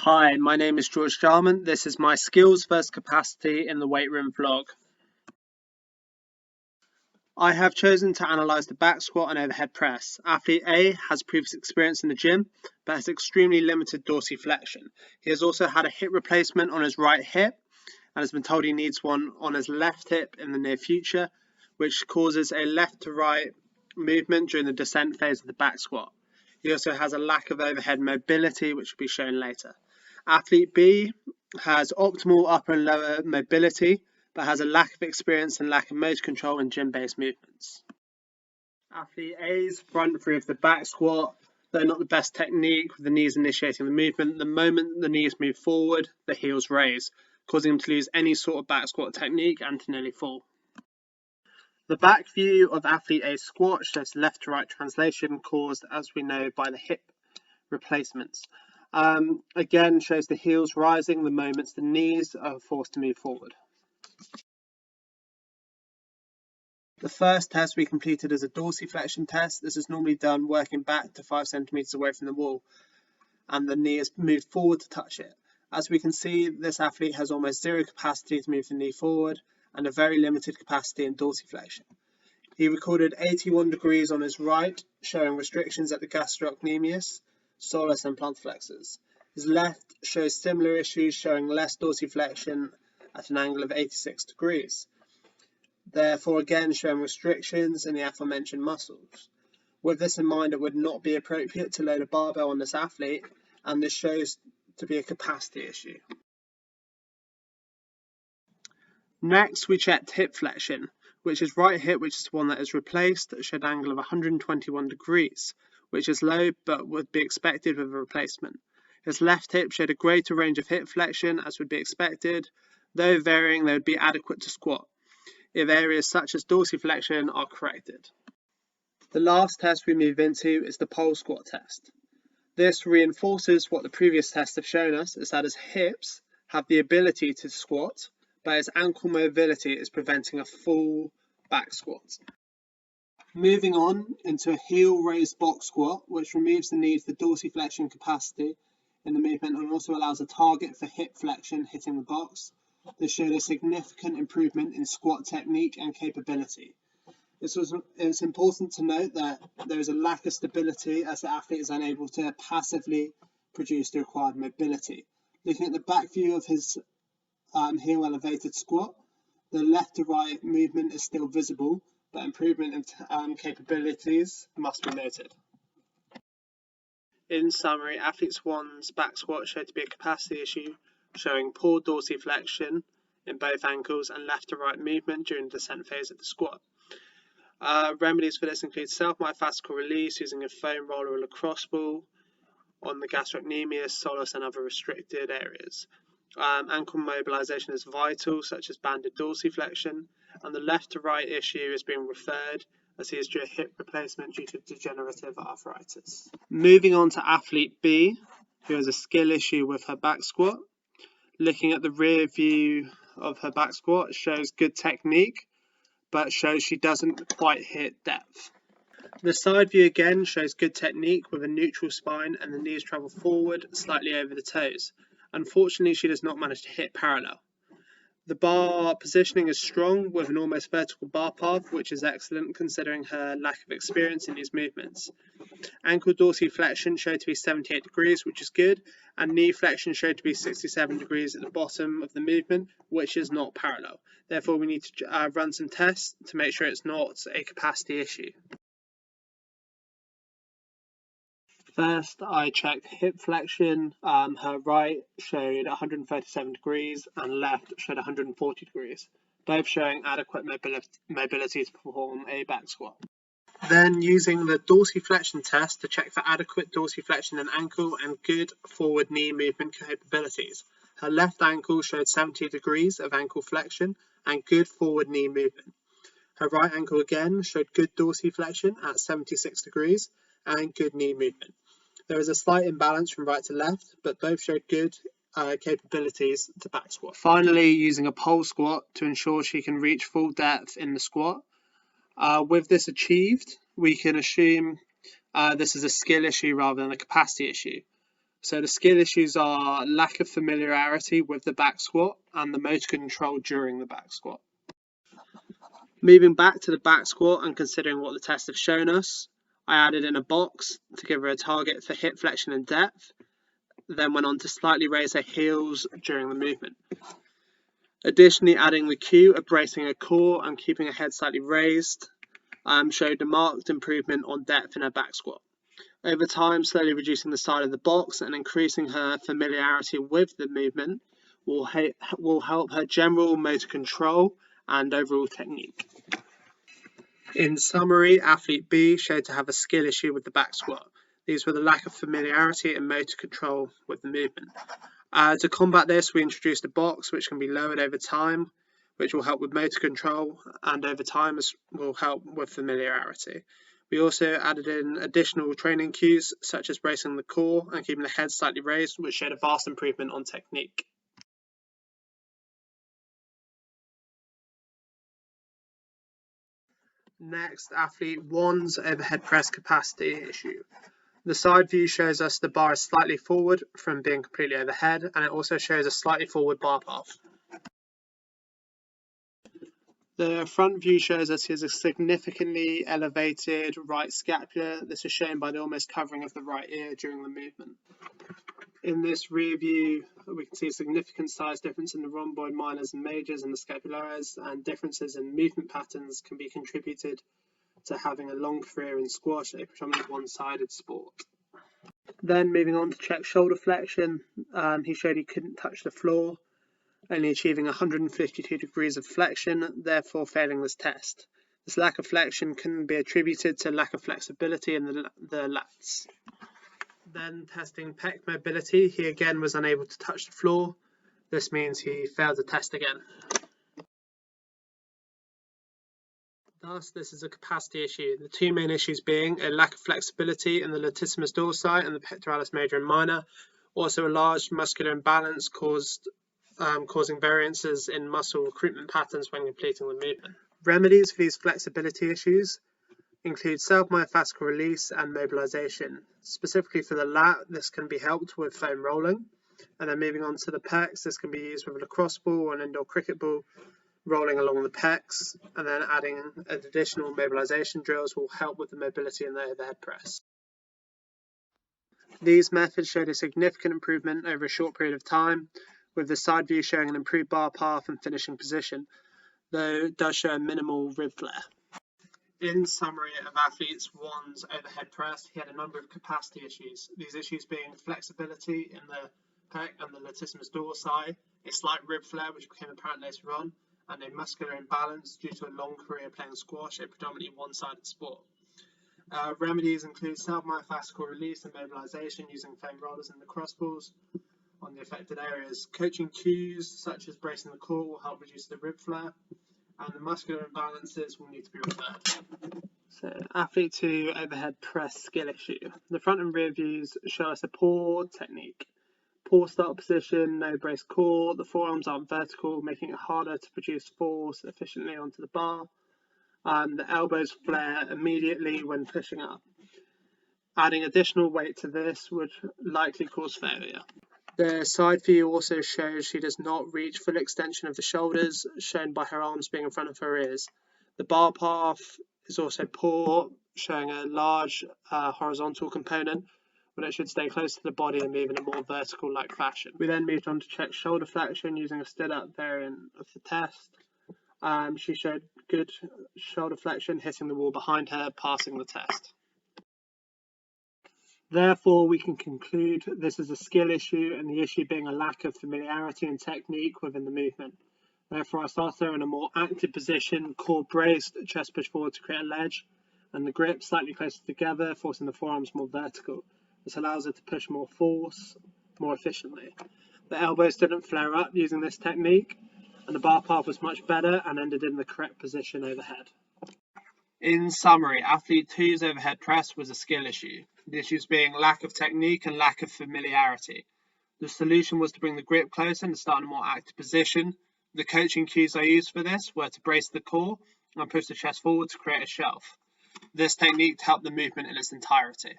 Hi, my name is George Jarman. This is my skills versus capacity in the weight room vlog. I have chosen to analyse the back squat and overhead press. Athlete A has previous experience in the gym, but has extremely limited dorsiflexion. He has also had a hip replacement on his right hip and has been told he needs one on his left hip in the near future, which causes a left to right movement during the descent phase of the back squat. He also has a lack of overhead mobility, which will be shown later. Athlete B has optimal upper and lower mobility, but has a lack of experience and lack of motor control in gym-based movements. Athlete A's front three of the back squat, though not the best technique with the knees initiating the movement, the moment the knees move forward, the heels raise, causing him to lose any sort of back squat technique and to nearly fall. The back view of Athlete A's squat shows left to right translation caused, as we know, by the hip replacements. Again, shows the heels rising the moment the knees are forced to move forward. The first test we completed is a dorsiflexion test. This is normally done working back to 5 centimeters away from the wall, and the knee is moved forward to touch it. As we can see, this athlete has almost zero capacity to move the knee forward and a very limited capacity in dorsiflexion. He recorded 81 degrees on his right, showing restrictions at the gastrocnemius, soleus and plantar flexors. His left shows similar issues, showing less dorsiflexion at an angle of 86 degrees. Therefore, again showing restrictions in the aforementioned muscles. With this in mind, it would not be appropriate to load a barbell on this athlete, and this shows to be a capacity issue. Next, we checked hip flexion, which is right hip, which is the one that is replaced, showed an angle of 121 degrees, which is low but would be expected with a replacement. His left hip showed a greater range of hip flexion, as would be expected, though varying, they would be adequate to squat, if areas such as dorsiflexion are corrected. The last test we move into is the pole squat test. This reinforces what the previous tests have shown us, is that his hips have the ability to squat, but his ankle mobility is preventing a full back squat. Moving on into a heel raised box squat, which removes the need for dorsiflexion capacity in the movement and also allows a target for hip flexion hitting the box. This showed a significant improvement in squat technique and capability. It's important to note that there is a lack of stability as the athlete is unable to passively produce the required mobility. Looking at the back view of his heel elevated squat, the left to right movement is still visible, but improvement in capabilities must be noted. In summary, Athlete 1's back squat showed to be a capacity issue, showing poor dorsiflexion in both ankles and left to right movement during the descent phase of the squat. Remedies for this include self-myofascial release using a foam roller or lacrosse ball on the gastrocnemius, soleus and other restricted areas. Ankle mobilization is vital, such as banded dorsiflexion, and the left to right issue is being referred as he is due a hip replacement due to degenerative arthritis. Moving on to Athlete B, who has a skill issue with her back squat. Looking at the rear view of her back squat shows good technique, but shows she doesn't quite hit depth. The side view again shows good technique with a neutral spine and the knees travel forward slightly over the toes. Unfortunately, she does not manage to hit parallel. The bar positioning is strong with an almost vertical bar path, which is excellent considering her lack of experience in these movements. Ankle dorsiflexion showed to be 78 degrees, which is good, and knee flexion showed to be 67 degrees at the bottom of the movement, which is not parallel. Therefore, we need to run some tests to make sure it's not a capacity issue. First, I checked hip flexion. Her right showed 137 degrees and left showed 140 degrees, both showing adequate mobility to perform a back squat. Then using the dorsiflexion test to check for adequate dorsiflexion in ankle and good forward knee movement capabilities. Her left ankle showed 70 degrees of ankle flexion and good forward knee movement. Her right ankle again showed good dorsiflexion at 76 degrees and good knee movement. There is a slight imbalance from right to left, but both showed good capabilities to back squat. Finally, using a pole squat to ensure she can reach full depth in the squat. With this achieved, we can assume this is a skill issue rather than a capacity issue. So the skill issues are lack of familiarity with the back squat and the motor control during the back squat. Moving back to the back squat and considering what the tests have shown us, I added in a box to give her a target for hip flexion and depth, then went on to slightly raise her heels during the movement. Additionally, adding the cue of bracing her core and keeping her head slightly raised showed a marked improvement on depth in her back squat. Over time, slowly reducing the side of the box and increasing her familiarity with the movement will help her general motor control and overall technique. In summary, athlete B showed to have a skill issue with the back squat. These were the lack of familiarity and motor control with the movement. To combat this, we introduced a box which can be lowered over time, which will help with motor control, and over time will help with familiarity. We also added in additional training cues, such as bracing the core and keeping the head slightly raised, which showed a vast improvement on technique. Next, athlete 1's overhead press capacity issue. The side view shows us the bar is slightly forward from being completely overhead, and it also shows a slightly forward bar path. The front view shows us he has a significantly elevated right scapula. This is shown by the almost covering of the right ear during the movement. In this rear view, we can see a significant size difference in the rhomboid minors and majors and the scapularis, and differences in movement patterns can be contributed to having a long career in squash, a predominantly one-sided sport. Then moving on to check shoulder flexion, he showed he couldn't touch the floor, only achieving 152 degrees of flexion, therefore failing this test. This lack of flexion can be attributed to lack of flexibility in the lats. Then testing pec mobility, he again was unable to touch the floor. This means he failed the test again. Thus, this is a capacity issue, the two main issues being a lack of flexibility in the latissimus dorsi and the pectoralis major and minor, also a large muscular imbalance causing variances in muscle recruitment patterns when completing the movement. Remedies for these flexibility issues include self-myofascial release and mobilization. Specifically for the lat, this can be helped with foam rolling. And then moving on to the pecs, this can be used with a lacrosse ball or an indoor cricket ball, rolling along the pecs, and then adding additional mobilization drills will help with the mobility in the overhead press. These methods showed a significant improvement over a short period of time, with the side view showing an improved bar path and finishing position, though it does show a minimal rib flare. In summary of athletes 1's overhead press, he had a number of capacity issues, these issues being flexibility in the pec and the latissimus dorsi, a slight rib flare which became apparent later on, and a muscular imbalance due to a long career playing squash, a predominantly one-sided sport. Remedies include self-myofascial release and mobilization using foam rollers and lacrosse balls on the affected areas. Coaching cues such as bracing the core will help reduce the rib flare, and the muscular imbalances will need to be referred. So, athlete 2 overhead press skill issue. The front and rear views show us a poor technique. Poor start position, no brace core, the forearms aren't vertical, making it harder to produce force efficiently onto the bar. The elbows flare immediately when pushing up. Adding additional weight to this would likely cause failure. The side view also shows she does not reach full extension of the shoulders, shown by her arms being in front of her ears. The bar path is also poor, showing a large horizontal component, when it should stay close to the body and move in a more vertical-like fashion. We then moved on to check shoulder flexion using a stood-up variant of the test. She showed good shoulder flexion, hitting the wall behind her, passing the test. Therefore, we can conclude this is a skill issue, and the issue being a lack of familiarity and technique within the movement. Therefore, I started her in a more active position, core braced, chest pushed forward to create a ledge, and the grip slightly closer together, forcing the forearms more vertical. This allows her to push more force, more efficiently. The elbows didn't flare up using this technique, and the bar path was much better and ended in the correct position overhead. In summary, athlete 2's overhead press was a skill issue, the issues being lack of technique and lack of familiarity. The solution was to bring the grip closer and start in a more active position. The coaching cues I used for this were to brace the core and push the chest forward to create a shelf. This technique helped the movement in its entirety.